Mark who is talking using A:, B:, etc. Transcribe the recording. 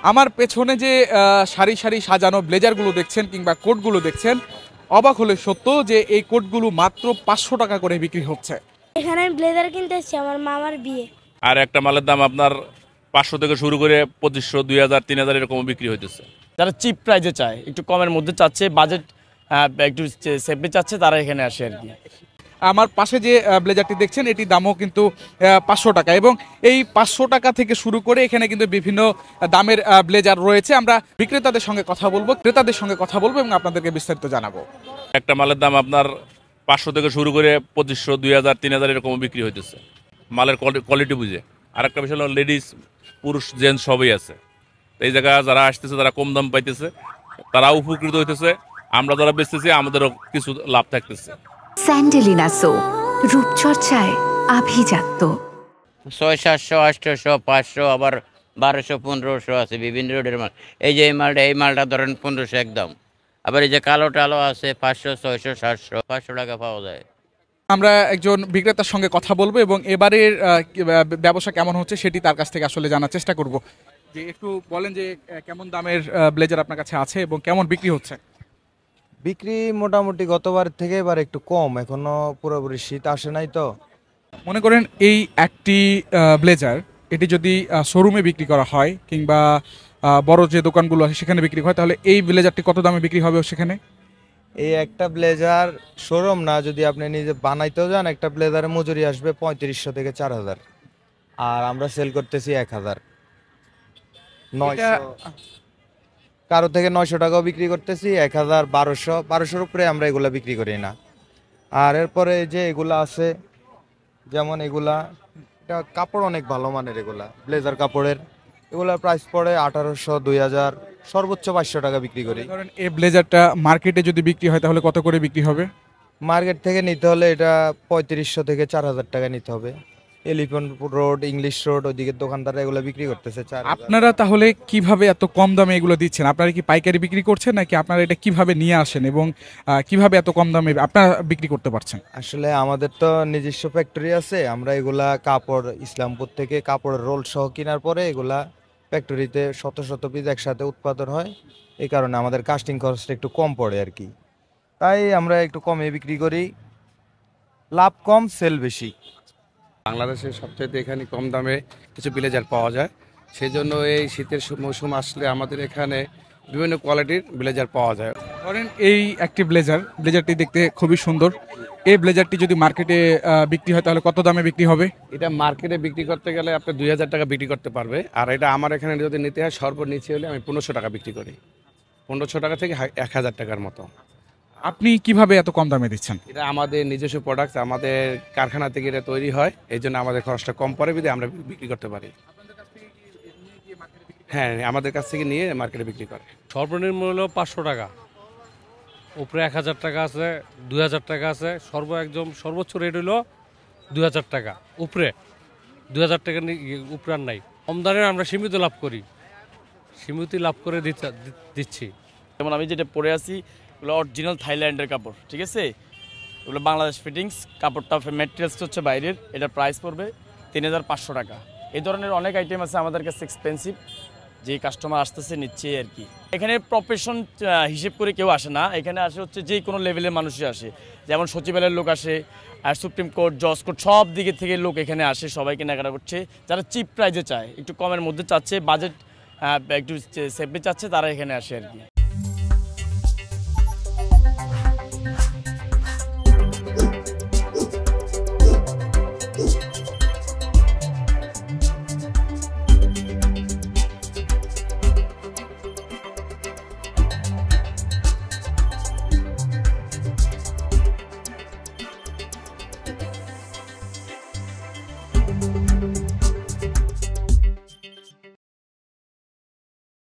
A: আমার পেছনে যে সারি সারি সাজানো ব্লেজারগুলো দেখছেন কিংবা কোটগুলো দেখছেন, অবাক হলে সত্য যে এই কোটগুলো মাত্র 500 টাকা করে বিক্রি হচ্ছে।
B: এখানে আমি ব্লেজার কিনতে এসেছি আমার মামার বিয়ে।
C: আর একটা মালের দাম আপনার 500 থেকে শুরু করে 2500, 2000, 3000 এরকম বিক্রি হইতেছে।
D: যারা চিপ প্রাইজে চায়, একটু কমের মধ্যে চাচ্ছে, বাজেট একটু সেফলি চাচ্ছে, তারা এখানে আসে আর কি।
A: আমার পাশে যে ব্লেজারটি দেখছেন এটির দামও কিন্তু 500 টাকা, এবং এই 500 টাকা থেকে শুরু করে এখানে কিন্তু বিভিন্ন দামের ব্লেজার রয়েছে। আমরা বিক্রেতাদের সঙ্গে কথা বলবো, ক্রেতাদের সঙ্গে কথা বলবো এবং আপনাদেরকে বিস্তারিত জানাবো।
C: একটা মালের দাম আপনার 500 থেকে শুরু করে 2500, 2000, 3000 এরকম বিক্রি হইতেছে মালের কোয়ালিটি বুঝে। আর একটা বিষয় হলো লেডিস, পুরুষ, জেন্টস সবই আছে। এই জায়গায় যারা আসতেছে তারা কম দাম পাইতেছে, তারা উপকৃত হইতেছে। আমরা যারা বেচতেছি আমাদেরও কিছু লাভ থাকতেছে।
E: স্যান্ডেলিনা সো, রূপচর্চায় আভিজাত্য।
F: 600, 700, 800, 500, আবার 1200, 1500 আছে বিভিন্ন রোডের মাল। এই যে এই মালটা ধরেন 1500 একদম। আবার এই যে কালো টালো আছে 500, 600, 700, 500 টাকা পাওয়া যায়।
A: আমরা একজন বিক্রেতার সঙ্গে কথা বলবো এবং এবারের ব্যবসা কেমন হচ্ছে সেটি তার কাছ থেকে আসলে জানার চেষ্টা করব। যে একটু বলেন যে কেমন দামের ব্লেজার আপনার কাছে আছে এবং কেমন বিক্রি হচ্ছে?
G: বিক্রি মোটামুটি গতবার থেকে এবার একটু কম, এখনো পুরোপুরি শীত আসে নাই তো।
A: মনে করেন এই একটি ব্লেজার, এটি যদি শোরুমে বিক্রি করা হয় কিংবা বড় যে দোকানগুলো আছে সেখানে বিক্রি হয়, তাহলে এই ব্লেজারটি কত দামে বিক্রি হবে সেখানে?
G: এই একটা ব্লেজার শোরুম না, যদি আপনি নিজে বানাইতেও যান, একটা ব্লেজারের মজুরি আসবে 3500 থেকে 4000, আর আমরা সেল করতেছি 1000, 900, কারো থেকে 900 টাকাও বিক্রি করতেছি, 1000, 1200 উপরে আমরা এগুলা বিক্রি করি না। আর এরপরে যে এগুলা আছে, যেমন এগুলা, এটা কাপড় অনেক ভালো মানের, এগুলা ব্লেজার কাপড়ের, এগুলা প্রাইস পড়ে 1800, 2000, সর্বোচ্চ 500 টাকা বিক্রি করি।
A: ধরেন এই ব্লেজারটা মার্কেটে যদি বিক্রি হয় তাহলে কত করে বিক্রি হবে?
G: মার্কেট থেকে নিতে হলে এটা 3500 থেকে 4000 টাকা নিতে হবে। এলিফ্যান্ট রোড, ইংলিশ রোড, ওইদিকে দোকানদাররা এগুলো বিক্রি করতেছে 4000।
A: আপনারা তাহলে কিভাবে এত কম দামে এগুলো দিচ্ছেন? আপনারা কি পাইকারি বিক্রি করছেন নাকি আপনারা এটা কিভাবে নিয়ে আসেন এবং কিভাবে এত কম দামে আপনারা বিক্রি করতে পারছেন?
G: আসলে আমাদের তো নিজস্ব ফ্যাক্টরি আছে, আমরা এগুলা কাপড় ইসলামপুর থেকে কাপড়ের রোল সহ কেনার পরে এগুলা ফ্যাক্টরিতে শত শত পিস একসাথে উৎপাদন হয়, এই কারণে আমাদের কাস্টিং খরচটা একটু কম পড়ে আর কি। তাই আমরা একটু কমে বিক্রি করি, লাভ কম, সেল বেশি।
H: বাংলাদেশের সবচেয়ে এখানে কম দামে কিছু ব্লেজার পাওয়া যায়, সেই জন্য এই শীতের মৌসুম আসলে আমাদের এখানে বিভিন্ন কোয়ালিটির ব্লেজার পাওয়া যায়।
A: ধরেন এই একটি ব্লেজারটি দেখতে খুবই সুন্দর। এই ব্লেজারটি যদি মার্কেটে বিক্রি হয় তাহলে কত দামে বিক্রি হবে?
H: এটা মার্কেটে বিক্রি করতে গেলে আপনি 2000 টাকা বিক্রি করতে পারবে, আর এটা আমার এখানে যদি নিতে হয় সর্বনিচে হলে আমি 1500 টাকা বিক্রি করি। 1500 টাকা থেকে 1000 টাকার মতো।
A: আপনি কিভাবে এত কম দামে দিচ্ছেন?
H: এটা আমাদের নিজস্ব প্রোডাক্ট, আমাদের কারখানা থেকে এটা তৈরি হয়, এই জন্য আমাদের খরচটা কম পড়ে, বিধে আমরা বিক্রি করতে পারি। হ্যাঁ, আমাদের কাছ থেকে নিয়ে মার্কেটে বিক্রি করে।
I: সর্বনিম্ন হলো 500 টাকা, উপরে 1000 টাকা আছে, 2000 টাকা আছে, একদম সর্বোচ্চ রেট হলো 2000 টাকা উপরে। 2000 টাকা উপরে আর নাই। কম দামে আমরা সীমিত লাভ করি, সীমিত লাভ করে দিচ্ছি।
D: যেমন আমি যেটা পরে আছি, এগুলো অরিজিনাল থাইল্যান্ডের কাপড়, ঠিক আছে? এগুলো বাংলাদেশ ফিটিংস, কাপড়টা ম্যাটেরিয়ালস হচ্ছে বাইরের। এটার প্রাইস পড়বে 3500 টাকা। এই ধরনের অনেক আইটেম আছে আমাদের কাছে এক্সপেন্সিভ, যে কাস্টমার আসতেছে নিচ্ছে আর কি। এখানে প্রফেশন হিসেব করে কেউ আসে না, এখানে আসে হচ্ছে যে কোনো লেভেলের মানুষই আসে। যেমন সচিবালয়ের লোক আসে, আর সুপ্রিম কোর্ট, জজ কোর্ট, সব দিকে থেকে লোক এখানে আসে, সবাই কেনাকাটা করছে। যারা চিপ প্রাইজে চায়, একটু কমের মধ্যে চাচ্ছে, বাজেট একটু সেফলি চাচ্ছে, তারা এখানে আসে আর কি।